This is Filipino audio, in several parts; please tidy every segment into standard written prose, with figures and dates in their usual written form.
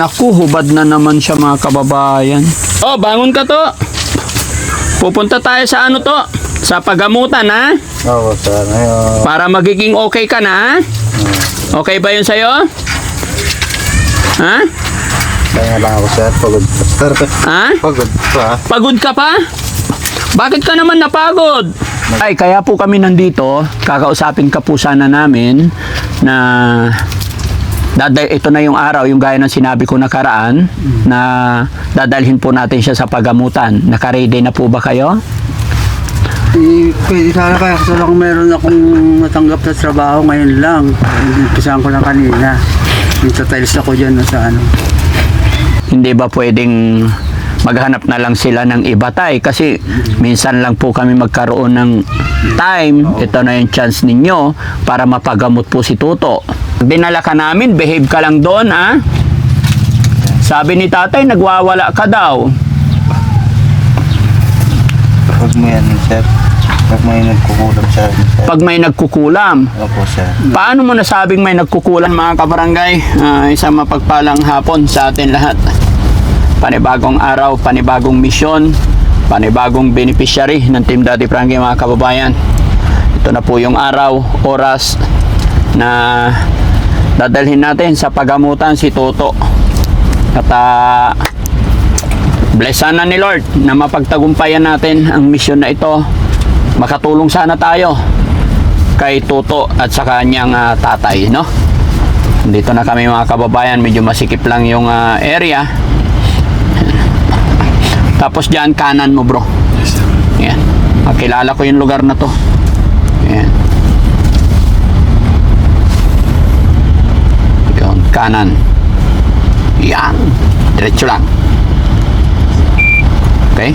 Naku, hubad na naman siya mga kababayan. Oh, bangon ka to. Pupunta tayo sa ano to? Sa pagamutan, ha? Oo, sir. Ngayon. Para magiging okay ka na, ha? Okay ba yun sa'yo? Ha? Kaya lang ako, sir. Pagod pa, sir. Ha? Pagod pa. Pagod ka pa? Bakit ka naman napagod? Ay, kaya po kami nandito. Kakausapin ka po sana namin na ito na yung araw, yung gaya ng sinabi ko nakaraan, na dadalhin po natin siya sa pagamutan. Naka-ready na po ba kayo? Pwede sana kaya kasi lang meron akong natanggap na trabaho ngayon lang. Umpisahan ko lang kanina. Nagtatiles ako dyan sa ano. Hindi ba pwedeng maghanap na lang sila ng iba tay? Kasi minsan lang po kami magkaroon ng time. Ito na yung chance ninyo para mapagamot po si Tuto. Dinala ka namin, behave ka lang doon, ha? Sabi ni tatay, nagwawala ka daw. Pag mo yan, sir. Pag may nagkukulam sa akin, sir. Pag may nagkukulam. Opo, sir. Paano mo nasabing may nagkukulang, mga kabarangay? Isang mapagpalang hapon sa atin lahat. Panibagong araw, panibagong misyon, panibagong beneficiary ng Team Daddy Frankie, mga kababayan. Ito na po yung araw, oras na dadalhin natin sa pagamutan si Toto. At bless sana ni Lord na mapagtagumpayan natin ang misyon na ito. Makatulong sana tayo kay Toto at sa kanyang tatay, no? Dito na kami mga kababayan, medyo masikip lang yung area. Tapos dyan kanan mo, bro. Yan. Makilala ko yung lugar na to. Yan. Yun, kanan. Yan. Diretso lang. Okay?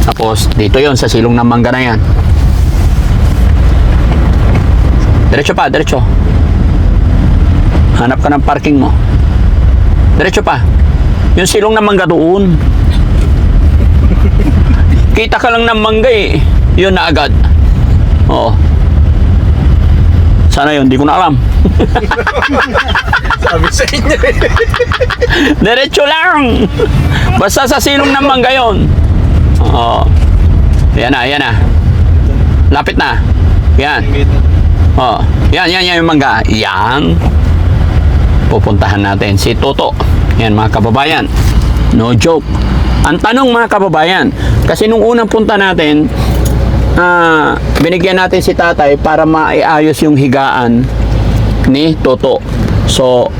Tapos dito yon sa silong ng mangga na yan. Diretso pa, diretso. Hanap ka ng parking mo. Diretso pa. Yung silong ng mangga doon. Kita ka lang ng mangga eh. Yun na agad. Oo. Sana yun, di ko na alam. Sabi sa inyo eh. Diretso lang. Basta sa silong ng mangga yun. Oo. Yan na, yan na. Lapit na. Yan. Oh, yan yung mangga. Yan. Pupuntahan natin si Toto. Yan mga kababayan. No joke. Ang tanong mga kababayan, kasi nung unang punta natin, binigyan natin si tatay para maiayos yung higaan ni Toto. So,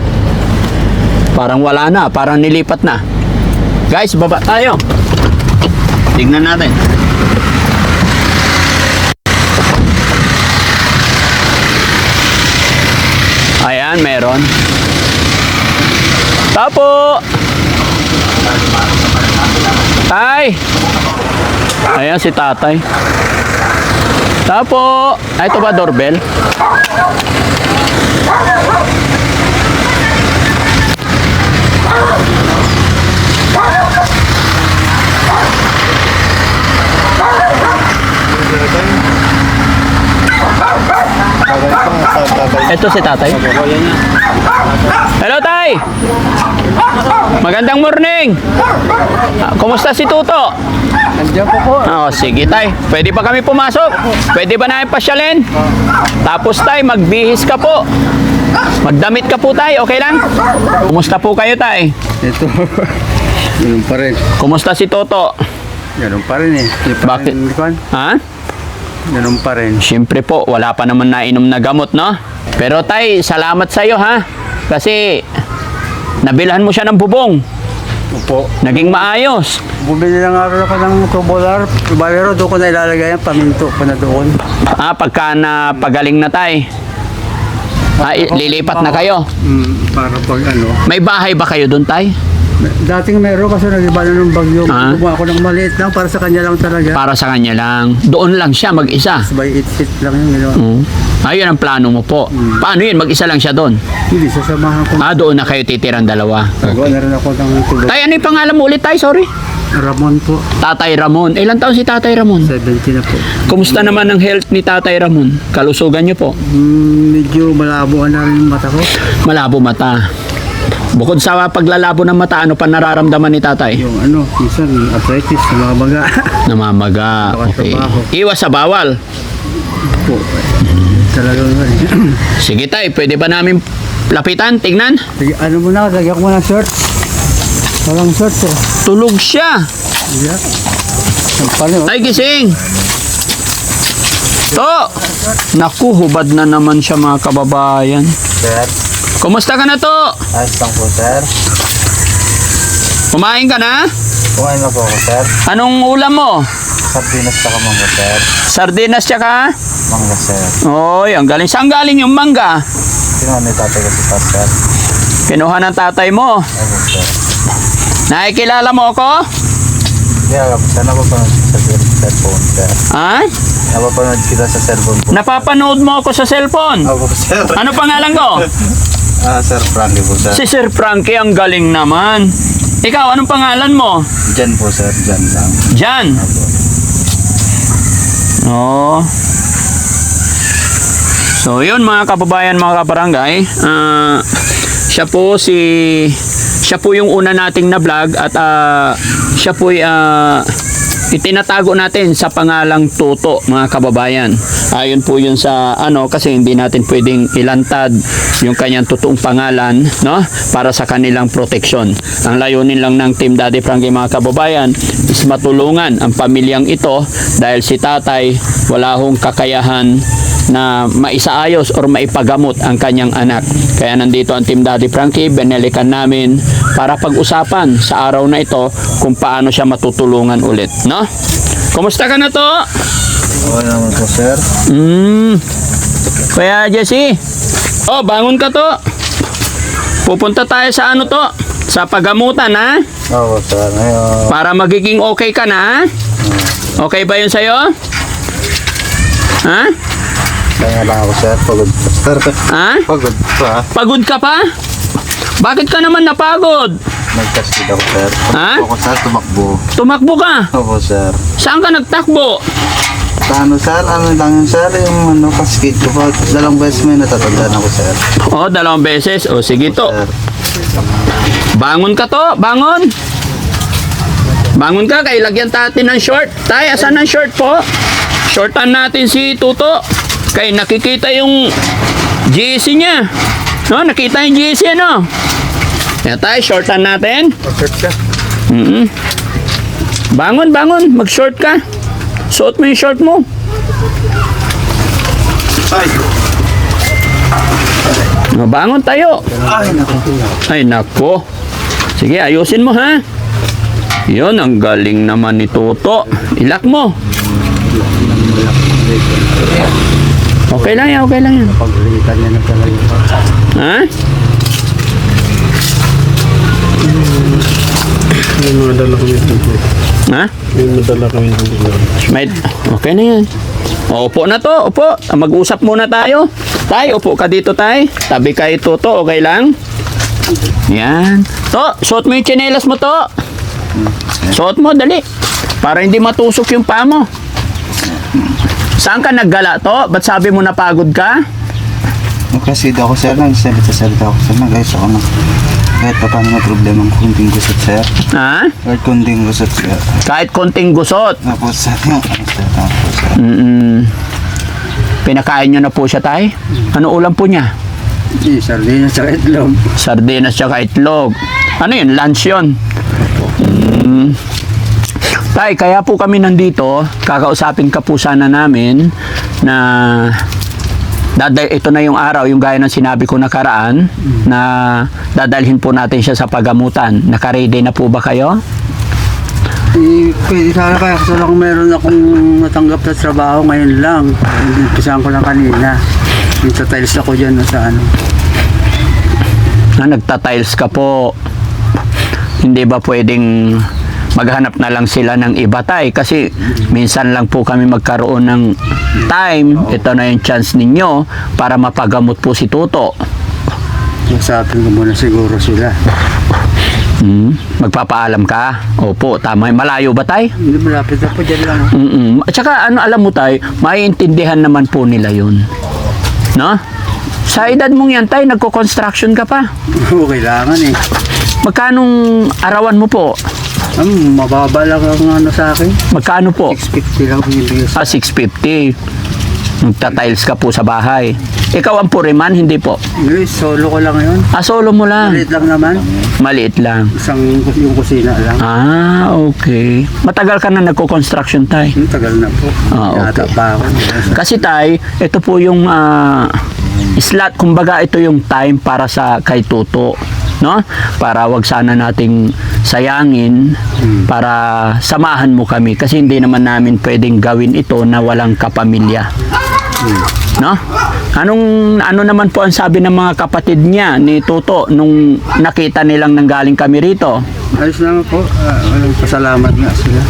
parang wala na, parang nilipat na. Guys, baba tayo. Tignan natin. Ayan, meron. Tapo! Tay! Ayan si tatay. Tapo! Ay, ito ba doorbell? Ito si tatay. Hello, tay! Magandang morning! Kumusta si Tuto? Andiyan po po. Oh, sige tay. Pwede pa kami pumasok? Pwede ba namin pasyalin? Tapos tay, magbihis ka po. Magdamit ka po tay, okay lang? Kumusta po kayo tay? Ito. Ganun pa rin. Kumusta si Toto? Ganun pa rin eh. Bakit? Ha? Ganun pa rin. Siyempre po, wala pa naman nainom na gamot, no? Pero tay, salamat sa'yo ha. Kasi nabilhan mo siya ng bubong. Opo. Naging maayos. Bumili lang ako ng tubular. Tubalero, doon ko na ilalagay ang paminto ko na doon. Pagka na pagaling na tay, lilipat na kayo. Para pag ano. May bahay ba kayo doon tay? Dating meron kasi nag-iba na ng bagyo. Ah. Gumawa ako ng maliit lang para sa kanya lang talaga. Para sa kanya lang. Doon lang siya mag-isa. By 8 feet lang yung ginawa. Ayun ang plano mo po. Paano yun? Mag-isa lang siya doon? Hindi, sasamahan ko. Doon na kayo titirang dalawa. Gawa na rin ako ng tulog. Tay, ano yung pangalan mo ulit tay? Sorry. Ramon po. Tatay Ramon. Ilan taon si Tatay Ramon? 70 na po. Kumusta naman ang health ni Tatay Ramon? Kalusugan niyo po? Medyo malabo na rin yung mata ko. Malabo mata. Bukod sa paglalabo ng mata, ano pa nararamdaman ni tatay? Yung minsan arthritis, namamaga. Namamaga. Okay. Iwas sa bawal. Po. Talagang Sige tay, pwede ba namin lapitan? Tingnan. Sige, lagyan ko muna shirt. Walang shirt eh. Tulog siya. Yeah. Sampal, Tay, gising. To. Naku, hubad na naman siya mga kababayan. Sir, Kumusta ka na to? ayos lang po, sir. Kumain ka na? Kumain na po ako, sir. Anong ulam mo? Sardinas tsaka mangga, sir. Sardinas tsaka? Mangga, sir. Oy, ang galing. Saan galing yung mangga? Kinuha ni tatay kasi pa, sir. Kinuha ng tatay mo. Ayun, sir. Nakikilala mo ako? Kaya po, sir, napapanood kita sa cellphone, sir. Ha? Napapanood kita sa cellphone po. Napapanood mo ako sa cellphone. Ako po, sir. Ano pangalan ko? Sir Frankie po, sir. Si Sir Frankie, ang galing naman. Ikaw, anong pangalan mo? Jan po, sir. Jan lang. Jan. Ako. Oo. So, yun mga kababayan, mga kabarangay. Siya po yung una nating na vlog at siya po itinatago natin sa pangalang Toto, mga kababayan. Ayon po yun sa kasi hindi natin pwedeng ilantad yung kanyang totoong pangalan, no? Para sa kanilang proteksyon. Ang layunin lang ng Team Daddy Frankie, mga kababayan, is matulungan ang pamilyang ito dahil si tatay wala hong kakayahan na maisaayos or maipagamot ang kanyang anak. Kaya nandito ang Team Daddy Frankie, binalikan namin para pag-usapan sa araw na ito kung paano siya matutulungan ulit, no? Kumusta ka na to? Oo naman po, sir. Kaya Jesse, bangon ka to. Pupunta tayo sa sa pagamutan, ha? Oo, sir. Ngayon. Para magiging okay ka na, ha? Okay ba yun sa'yo? Ha? Kaya lang ako, sir. Pagod pa, sir. Ha? Pagod pa. Pagod ka pa? Bakit ka naman napagod? Nagkaskid ako, sir. Ha? Ako, sir, tumakbo. Tumakbo ka? Opo, sir. Saan ka nagtakbo? Sa sir? Ano lang yun, sir? Yung kaskid ko pa. 2 beses may natatandaan ako, sir. 2 beses. Sige to. Sir. Bangon ka to. Bangon. Bangon ka. Kaya lagyan natin ng short. Tay, asan ang short po? Shortan natin si Tuto. Kaya nakikita yung GC niya. No, nakita yung GC, ano? Kaya tayo, shortan natin. shirt siya. Bangon, bangon. Mag-short ka. Suot mo yung short mo. Ay! Bangon tayo. Ay, naku. Ay, nako. Sige, ayusin mo, ha? Yun, ang galing naman ni Toto. Ilak mo. Okay lang yan, okay lang yan. Paglitan niya na talaga. Ha? May madala kami dito. Ha? May madala kami dito. May, okay na yan. Upo na to, upo. Mag-usap muna tayo. Tay, upo ka dito, tay. Tabi kay Toto, okay lang? Yan. To, suot mo yung tsinelas mo, to. Suot mo, dali. Para hindi matusok yung paa mo. Saan ka naggala, to? Ba't sabi mo napagod ka? Nagkaskid ako, sir. Nagsalita ako, sir. Nag-ayos ako na. Kahit pa paano na problema ang kunting gusot, sir. Ha? Kahit kunting gusot, sir. Kahit konting gusot. Tapos, sir, yung sir. Tapos, sir. Pinakain nyo na po siya, tay? Ano ulam po niya? Sardinas sa itlog. Sardinas tsaka itlog. Ano yun? Lunch yun? Tay, kaya po kami nandito, kakausapin ka po sana namin na ito na yung araw, yung gaya ng sinabi ko nakaraan, na dadalhin po natin siya sa pagamutan. Naka-ready na po ba kayo? Pwede sana kaya kasi lang meron akong natanggap na trabaho ngayon lang. Umpisahan ko lang kanina. Nagtatiles ako dyan sa Nagtatiles ka po. Hindi ba pwedeng maghanap na lang sila ng iba, tay? Kasi minsan lang po kami magkaroon ng time. Ito na yung chance ninyo para mapagamot po si Toto. Masapin ko muna siguro sila. Magpapaalam ka? Opo, tama. Malayo ba, tay? Hindi malapit na po dyan lang. At saka, alam mo, tay, maiintindihan naman po nila yun. No? Sa edad mong yan, tay, nagko-construction ka pa. Oo, kailangan eh. Magkanong arawan mo po? Mababa lang ang ano sa akin. Magkano po? 650 lang binibigay sa 650. Nagta-tiles ka po sa bahay. Ikaw ang puriman, hindi po? English. Solo ko lang yun. Solo mo lang. Maliit lang naman. Maliit lang. Yung kusina lang. Okay. Matagal ka na nagko-construction, tay. Tagal na po. Okay. Yata pa ako. Kasi tay, ito po yung slot, kumbaga ito yung time para sa kay Tuto, no? Para wag sana nating sayangin, para samahan mo kami kasi hindi naman namin pwedeng gawin ito na walang kapamilya. No? Ano naman po ang sabi ng mga kapatid niya ni Tuto nung nakita nilang nanggaling kami rito? Ayos naman po. Walang pasalamat nga sila.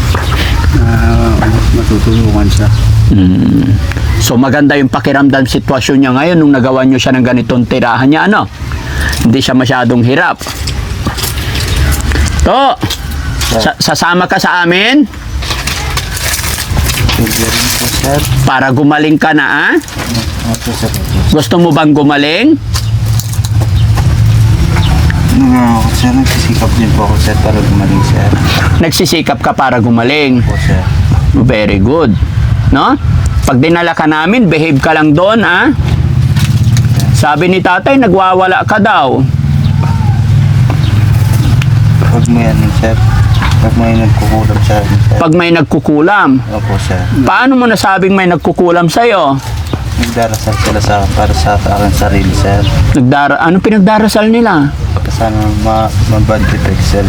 Matutulungan siya. So maganda yung pakiramdam sitwasyon niya ngayon nung nagawa niyo siya ng ganitong tirahan niya, ano? Hindi siya masyadong hirap. To, sasama ka sa amin Pwede rin po, sir. para gumaling ka na, ah? Opo, sir. Gusto mo bang gumaling? Sir, nagsisikap din po ako, sir, para gumaling, sir. Nagsisikap ka para gumaling. Po, sir. Very good. No? Pag dinala ka namin, behave ka lang doon, ah? Sabi ni tatay, nagwawala ka daw. Huwag mo yan, sir. Huwag mo yan nagkukulam sa akin, sir. Pag may nagkukulam, Opo, sir. paano mo nasabing may nagkukulam sa'yo? Nagdarasal sila sa para sa akin sarili, sir. Anong pinagdarasal nila? Sana ma-bad effect, sir.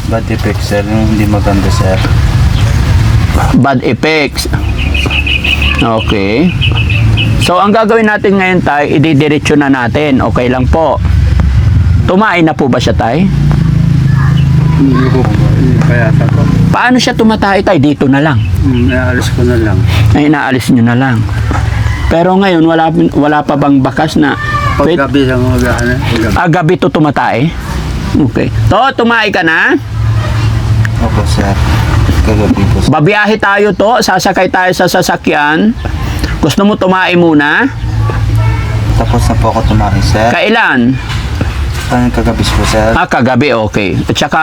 Bad effect, sir. Yung hindi maganda, sir. Bad effects. Okay. So, ang gagawin natin ngayon, tay, ididiretso na natin. Okay lang po. Tumain na po ba siya, tay? Hindi ko kaya ko. Paano siya tumatay, tay? Dito na lang. Naalis ko na lang. Ay, inaalis nyo na lang. Pero ngayon, wala pa bang bakas na... Wait, Paggabi lang mag-ano. gabi to tumatay? Okay. To, tumain ka na? Opo, sir. Kagabi po, sir. Babiyahe tayo to, sasakay tayo sa sasakyan. Gusto mo tumain muna? Tapos na po ako tumakin, sir. Kailan? Parang kagabi po, sir. Kagabi, okay. At saka,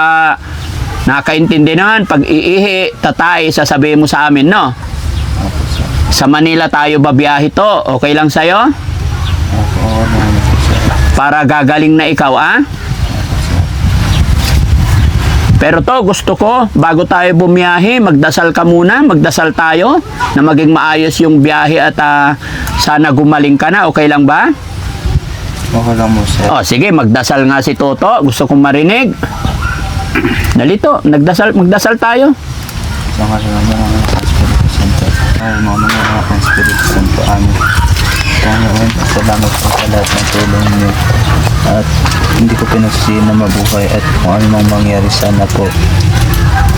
nakaintindi naman, pag iihi, tatay, sasabihin mo sa amin, no? Opo, sir. Sa Manila tayo babiyahe to. Okay lang sa'yo? Opo, naman po, sir. Para gagaling na ikaw, ah? Pero to, gusto ko, bago tayo bumiyahe, magdasal ka muna, magdasal tayo, na maging maayos yung biyahe at sana gumaling ka na. Okay lang ba? Okay lang mo, sir. O, sige, magdasal nga si Toto. Gusto kong marinig. Dalito, magdasal tayo. Sa ngalan ng mga Espiritu Santo. Ay, mga Espiritu Santo. Amen. Panginoon, salamat po sa lahat ng tulong niyo. At hindi ko pinasisihin na mabuhay at kung ano mang mangyari sana po.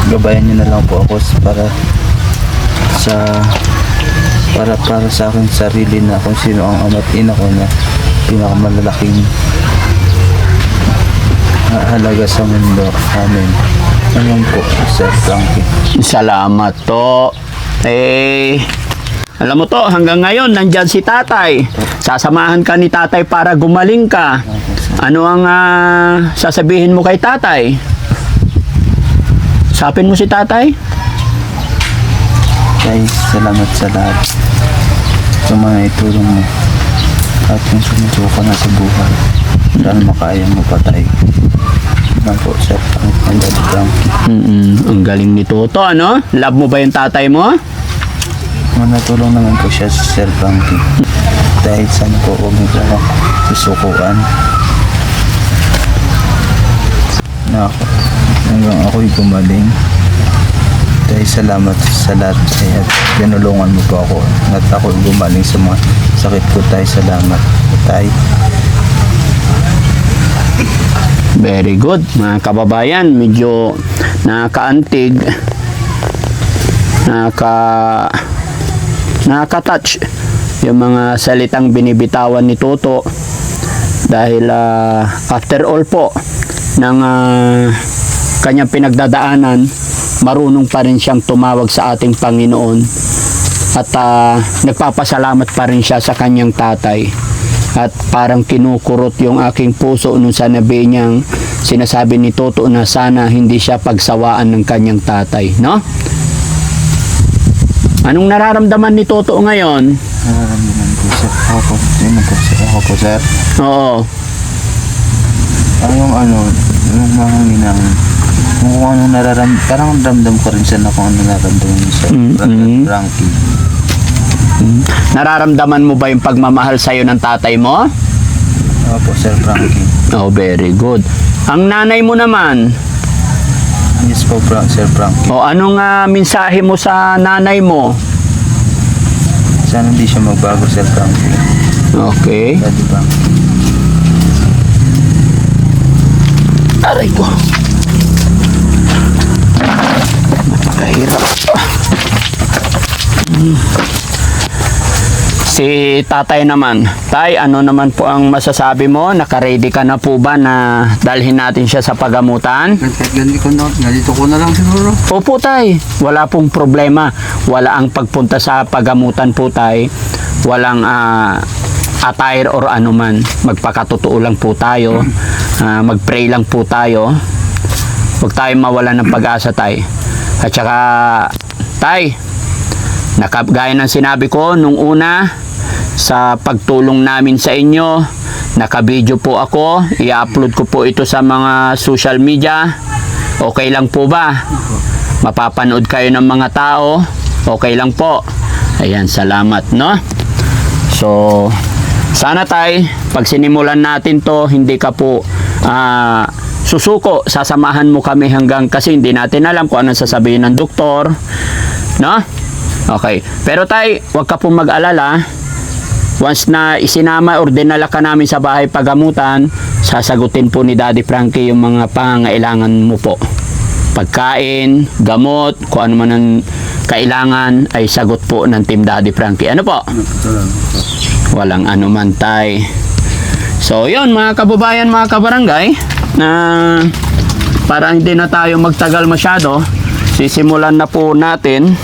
Gabayan niyo na lang po ako para sa aking sarili na kung sino ang ama't ina ko na pinakamalalaking halaga sa mundo. Amen. Amen po, Sir Frankie. Salamat to. Alam mo to, hanggang ngayon, nandyan si tatay. Sasamahan ka ni tatay para gumaling ka. Ano ang sasabihin mo kay tatay? Sapin mo si tatay? Guys, salamat sa lahat. Sa mga itulong mo. At yung sumusuko na sa buhay. Sana makaya mo patay. Amen po, Sir Frankie. And Daddy Frankie. Ang galing ni Toto, ano? Love mo ba yung tatay mo? Manatulong naman po siya sa Sir Frankie. Dahil sana po huwag mo lang susukuan. Hanggang ako'y gumaling. Dahil salamat sa lahat at tinulungan mo po ako at ako'y gumaling sa mga sakit ko. Tayo salamat. Tayo. Very good. Mga kababayan, medyo nakaantig, nakaka-touch yung mga salitang binibitawan ni Toto dahil after all po ng kanyang pinagdadaanan, marunong pa rin siyang tumawag sa ating Panginoon at nagpapasalamat pa rin siya sa kanyang tatay. at parang kinukurot yung aking puso nung sinasabi ni Toto na sana hindi siya pagsawaan ng kanyang tatay, no? Anong nararamdaman ni Toto ngayon? Nararamdaman po sir. Ako po sir. Oo. Yung yung mga ginang, kung ano parang ramdam ko rin siya na kung ano nararamdaman niya sir. Frankie. Nararamdaman mo ba yung pagmamahal sa'yo ng tatay mo? Opo sir, Frankie. Oh, very good. Ang nanay mo naman, Yes po, sir Frankie. o anong mensahe mo sa nanay mo? Sana hindi siya magbago sir Frankie. Okay. Daddy Frankie. Aray ko. Napakahirap. Si tatay naman. Tay, ano naman po ang masasabi mo? Naka-ready ka na po ba na dalhin natin siya sa pagamutan? Ganito ko na lang siguro. Opo tay, wala pong problema. Wala ang pagpunta sa pagamutan po tay. Walang attire or anuman. Magpakatotoo lang po tayo. Mag-pray lang po tayo. Huwag tayong mawalan ng pag-asa tay. At saka tay, gaya ng sinabi ko nung una, sa pagtulong namin sa inyo, naka-video po ako, i-upload ko po ito sa mga social media. Okay lang po ba? Mapapanood kayo ng mga tao, okay lang po. Ayan, salamat, no? So, sana tay, pag sinimulan natin to, hindi ka po susuko, sasamahan mo kami hanggang, kasi hindi natin alam kung anong sasabihin ng doktor, no? Okay, pero tay, huwag ka po mag-alala. Once na isinama or dinala ka namin sa bahay pagamutan, sasagutin po ni Daddy Frankie yung mga pangangailangan mo po. Pagkain, gamot, kung ano man ang kailangan ay sagot po ng Team Daddy Frankie. Ano po? Walang anuman tay. So yun mga kababayan, mga kabarangay, na para hindi na tayo magtagal masyado, sisimulan na po natin.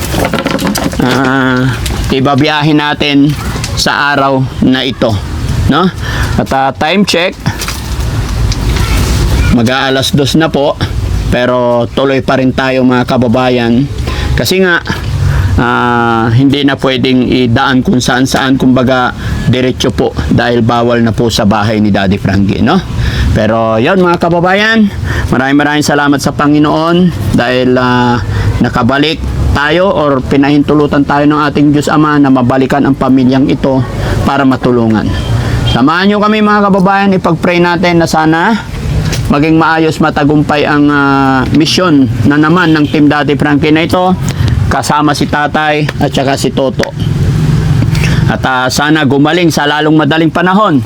Ibabiyahin natin sa araw na ito, no? At time check, mag-aalas 2 na po, pero tuloy pa rin tayo mga kababayan kasi nga hindi na pwedeng idaan kung saan, kumbaga diretso po dahil bawal na po sa bahay ni Daddy Frankie, no? Pero yon mga kababayan, maraming salamat sa Panginoon dahil nakabalik tayo or pinahintulutan tayo ng ating Diyos Ama na mabalikan ang pamilyang ito para matulungan. Samahan nyo kami mga kababayan, ipag-pray natin na sana maging maayos, matagumpay ang misyon na naman ng Team Daddy Frankie na ito, kasama si tatay at saka si Toto. At sana gumaling sa lalong madaling panahon